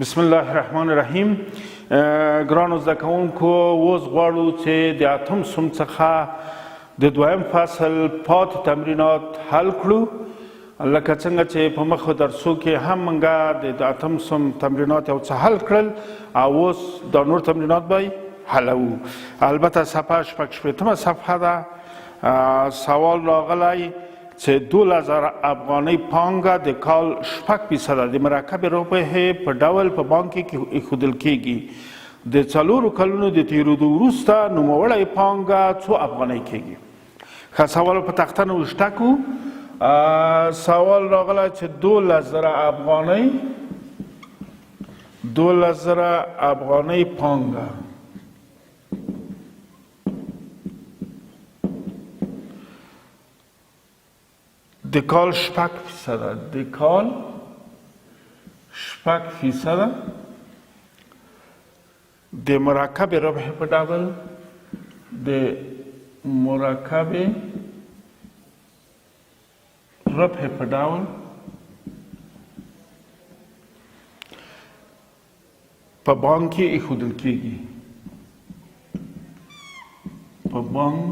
بسم الله الرحمن الرحیم. ګرانو زده کوونکو، اوس غواړو چې د اتم صنف څخه د دویم فصل پاتی تمرینات حل کړو. لکه څنګه چې په مخکې درسو کې هم موږ د اتم صنف تمرینات یو څه حل کړل او اوس دا نور تمرینات به حلوو. البته صفحه شپږ شپېتمه صفحه ده. سوال راغلی چې 2000 افغانۍ پانګه د کال 6% د مرکب روپیې په ډول په بانک کې ایښودل کیږي. د 4 کلونو د تیرېدو وروسته نوموړی پانګه څو افغانۍ کیږي. ښه، سوال په تخته نوشته کړو. سوال راغلی چې 2000 افغانۍ پانګه د کال 6%، د کال 6% د مرکب ربح په ډول، د مرکب ربح په ډول په بانک کې ایښودل کیږي. په بانک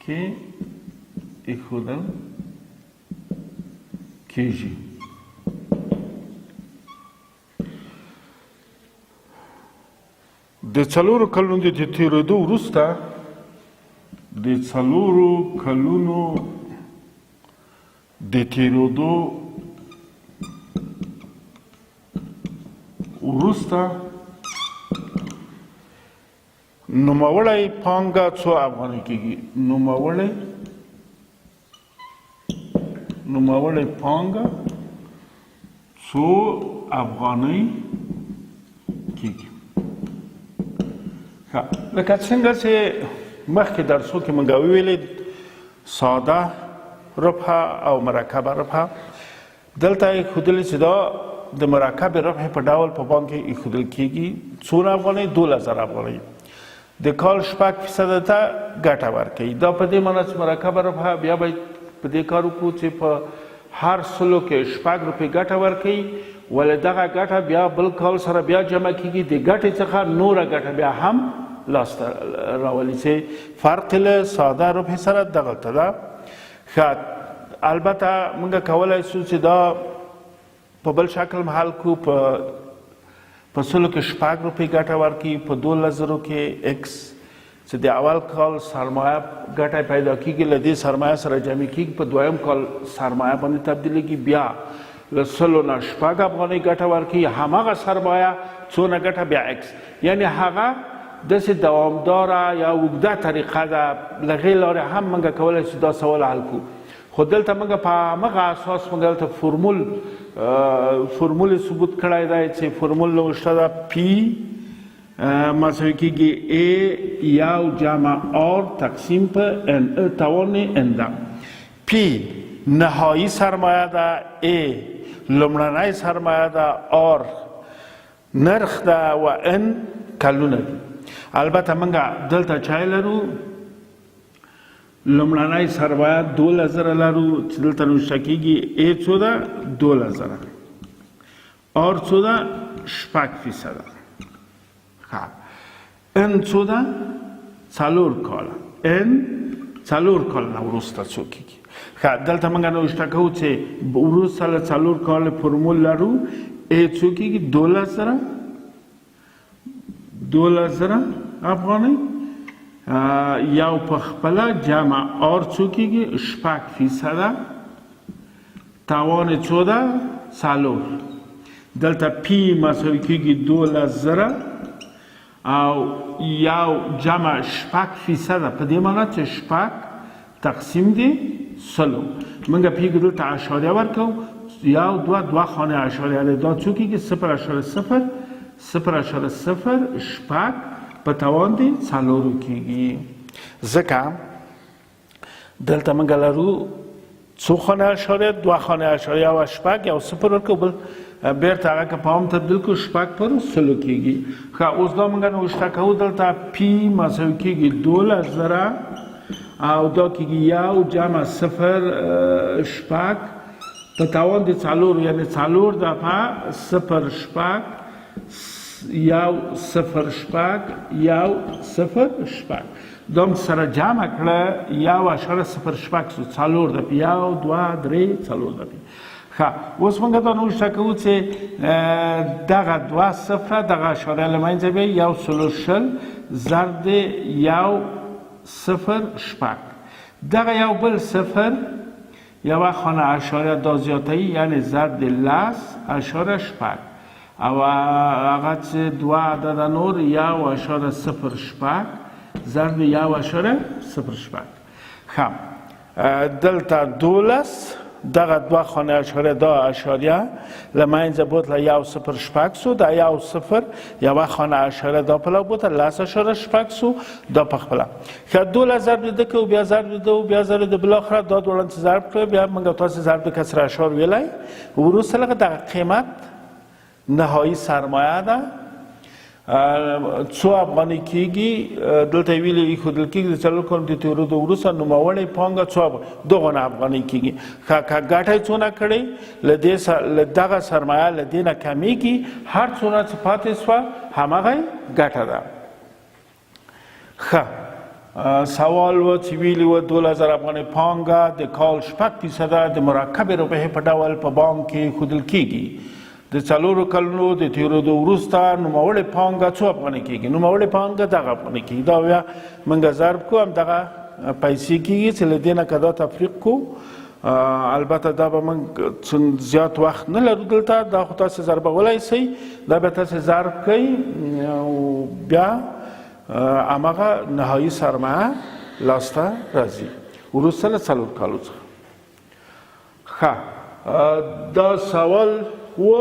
کې ایښودل کیږي. د 4 کلونو د تیرېدو وروسته، د 4 کلونو د تیرېدو وروسته نوموړی پانګه څو افغانۍ کیږي. نوموړی پانګه څو افغانۍ کیږي. لکه څنګه چې مخکې درسو کې موږ ویلې، ساده ربح او مرکب ربح. دلته یې ښودلې چې دا د مرکب ربح په ډول په بانک کې ایښودل کیږي. څومره افغانۍ؟ 2000 افغانۍ. د کال 6% ته ګټه ورکوي. دا په دې معنی چې مرکب ربح بیا باید په دې کار وکړو چې په هر سلو کې 6 روپۍ ګټه ورکوي، ولې دغه ګټه بیا بل کال سره بیا جمع کیږي. د ګټې څخه نوره ګټه بیا هم لاسته راولي چې فرق له ساده ربح سره دغلته ده. ښه، البته موږ کولی شو چې دا په بل شکل هم حل کړو. په سلو کې 6 روپۍ ګټه ورکوي، په 2000 کې x چې د اول کال سرمایه ګټه پیدا کیږي، له دې سرمایه سره جمع کیږي، په دویم کال سرمایه باندې تبدیلیږي، بیا له 100 نه 6 افغانۍ ګټه ورکوي. هماغه سرمایه څونه ګټه بیا x، یعنی هغه داسې دوامداره یا اوږده طریقه ده. له هغې لارې هم موږ کولی شو دا سوال حل کړو. خو دلته موږ په همغه اساس موږ دلته فرمول ثبوت کړی دی چې فرمول نوشته ده p مساوي کیږي a یو جمع r تقسیم په n توان n ده. p نهایی سرمایه ده، a لومړنۍ سرمایه ده، r نرخ ده و n کلونه دي. البته موږ دلته چای لرو، لومړنۍ سرمایه 2000 لرو چې دلته نوشته کیږي a څو ده؟ 2000. r څو ده؟ 6%. n څو ده؟ 4 کاله. n 4 کاله وروسته څو کیږي. دلته موږ نوشته کوو چې وروسته له 4 کاله فرمول لرو. a څو کیږي؟ 2000 افغانۍ. یو په خپله جمع r څو کیږي؟ 6%. توان څو ده؟ 4. دلته p مساوي کیږي 2000 او یو جمع 6%. په دې معنی چې 6 تقسیم دی 100. موږ پیږو دلته اشاریه ورکو، یو دوه خانه اشاریه ده. دا څو کیږي؟ 0.0 په توان دی 4 کیږي. ځکه دلته موږ لرو څو خانه اشاریه؟ 2 خانه اشاریه و 6 یو 0 ورکو، بل بیرته هغه که په عام تبدیل کړو 6/100 کیږي. ښه، اوس دا موږ نوشته کوو. دلته p مساوي کیږي 2000 او دا کیږي 1 جمع 0 6 په تاوان د څلور یعنې څلور دفعه صفر شپږ یو صفر شپږ یو صفر شپږ دا هم سره جمع کړه یو اشاره صفر شپږ سو څلور دفعې یو دوه درې څلور دفعې ښه اوس موږ دا نوشته کوو چې دغه دوه صفره دغه اشاره له منځه بیا یو سلو شل ضرب یو صفر شپږ دغه یو بل صفر یوه خانه اشاره دا زیاته‌ای یعنی ضرب لس اشاره شپږ او هغه چې دوه عدده نور یو اشاره صفر شپږ ضرب یو اشاره صفر شپږ ښه دلته دولس دغه دوه خانه اشاره دا اشاریه له منځه بوتله یو صفر شپږ سو دا یو صفر یوه خانه اشاره دا پله بوتله لس اشاره شپږ سو دا په خپله ښه دولس ضرب د ده کوو بیا ضرب د ده و بیا ضرب د بالاخره دا دواړه چې ضرب کړه بیا موږ تاسې ضرب د کسر اشار ویلی وروسته لکه دغه قیمت نهایی سرمایه ده څو افغانۍ کېږي دلته یې ویلي ایښودل کېږي د څلور کلونو د تېرېدو وروسته نوموړې پانګه څو دغونه افغانۍ کېږي که ګټه یې څونه کړې له دغه سرمایه له دې نه کمیږي هر څونه چې پاتې سوه همغه یې ګټه ده ښه سوال و چې ویلي و 2000 افغانۍ پانګه د کال 6% د مرکبې روپیې په ډول په بانک کې ایښودل کېږي د څلورو کلونو د تېرېدو وروسته نوموړې پانګه څو افغانۍ کېږي نوموړې پانګه دغه افغانۍ کېږي دا بیا موږ ضرب کړو همدغه پیسې کېږي چې له دې نه که دا تفریق کړو البته دا به موږ زیات وخت نه لرو دلته دا خو تاسې ضربولی شئ دا بیا تاسې ضرب کوئ او بیا همغه نهایي سرمایه لاسته راځي وروسته له 4 کالو څخه ښه دا سوال و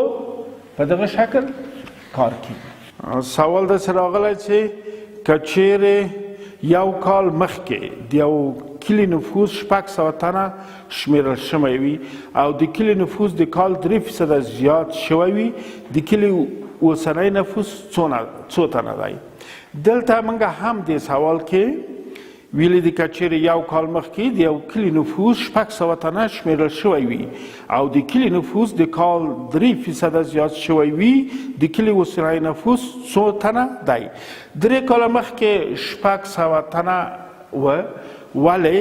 په دغه شکل کار کوي سوال داسې راغلی چې که چیرې یو کال مخکې د یو کلي نفوس 600 تنه شمیرل شوی وي او د کلي نفوس د کال 3% زیات شوی وي د کلي اوسنی نفوس څو تنه دی دلته موږ هم دې سوال کې ویلي دي که چیرې یو کال مخکې د یو کلي نفوس 600 تنه شمیرل شوی وي او د کلي نفوس د کال 3% زیات شوی وي د کلي اوسنی نفوس څو تنه دی 3 کاله مخکې 600 تنه و ولې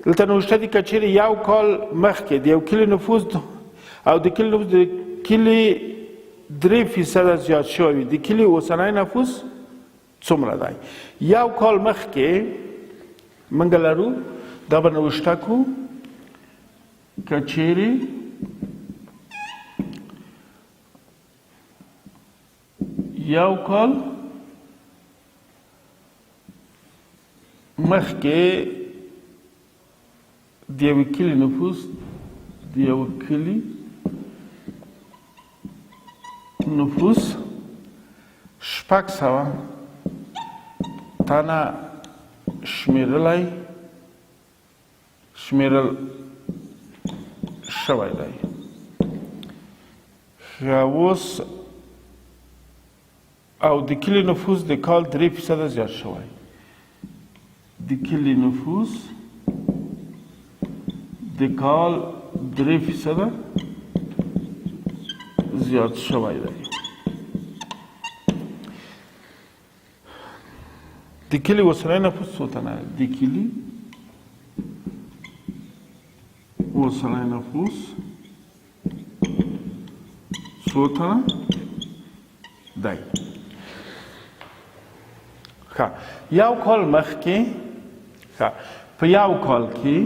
دلته نوشته دي که چیرې یو کال مخکې د یو کلي نفوس او د کلي نفوس د کلي 3% زیات شوی وي د کلي اوسنی نفوس څومره دی یو کال مخکې موږ لرو دا به نوشته کړو که چیرې یو کال مخکې د یوه کلي نفوس د یوه کلي نفوس 600 تنه شمیرل شوی دی اوس او د کلي نفوس د کال 3% زیات شوی د کلي نفوس د کال 3% زیات شوی دی د کلي اوسنی نفوس څو تنه د کلي اوسنی نفوس څو تنه دی ښه یو کال مخکې په یو کال کې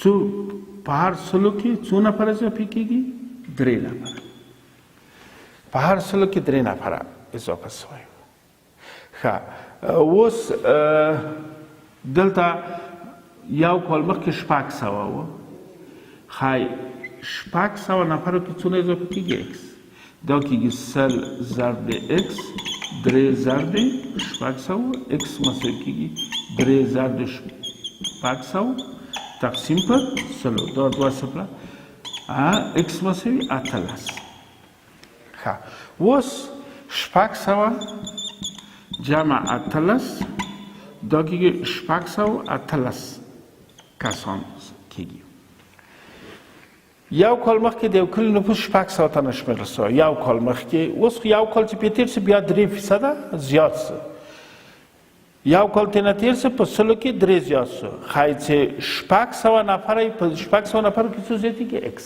څو په هر سلو کې څو نفره اضافه کېږي 3 نفره په هر سلو کې 3 نفره اضافه شوی اوس دلته یو کال مخکې 600 و ښایي 600 نفرو کې څونه اضافه کېږي اکس دا کېږي 100 ضرب اکس 3 ضرب 600 اکس مساوي کېږي 3 ضرب 600 تقسیم پر 100 دا 2 صفره اکس مساوي 18 ښه اوس 600 جمع 18 دا کېږي 618 کسان کېږي یو کال مخکې د یو کلي نفوس 600 تنه شمېرل سوی، یو کال مخکې. اوس یو کال چې پرې تېر سي بیا 3% زیات سو. یو کال تېنه تېر سو په 100 کې 3 زیات سو. ښایي چې 600 نفره یې په 600 نفرو کې څو زیاتېږي؟ x.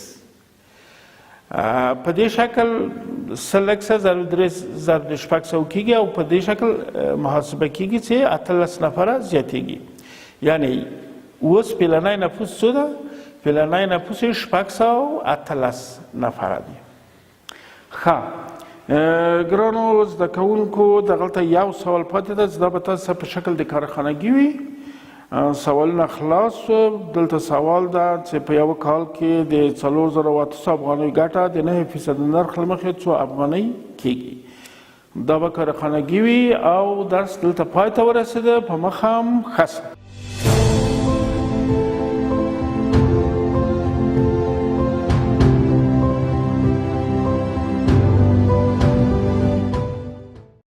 په دې شکل 100 ضرب 3 ضرب 600 کېږي او په دې شکل محاسبه کېږي چې 18 نفره زیاتېږي. یعنی اوس پلنی نفوس څو ده؟ پلنی نفوس 618 نفره دی. ښه ګرانو زده کوونکو دغلته یو سوال پاتې ده، دا به تاسو په شکل د کارخانګي وي. سوالونه خلاص شو. دلته سوال ده چې په یو کال کې د 4800 افغانیو ګټه د 9% نرخ له مخې 2 افغانۍ کېږي. دا به کارخانګي وي او درس دلته پای ته ورسېده. په مخه هم ښه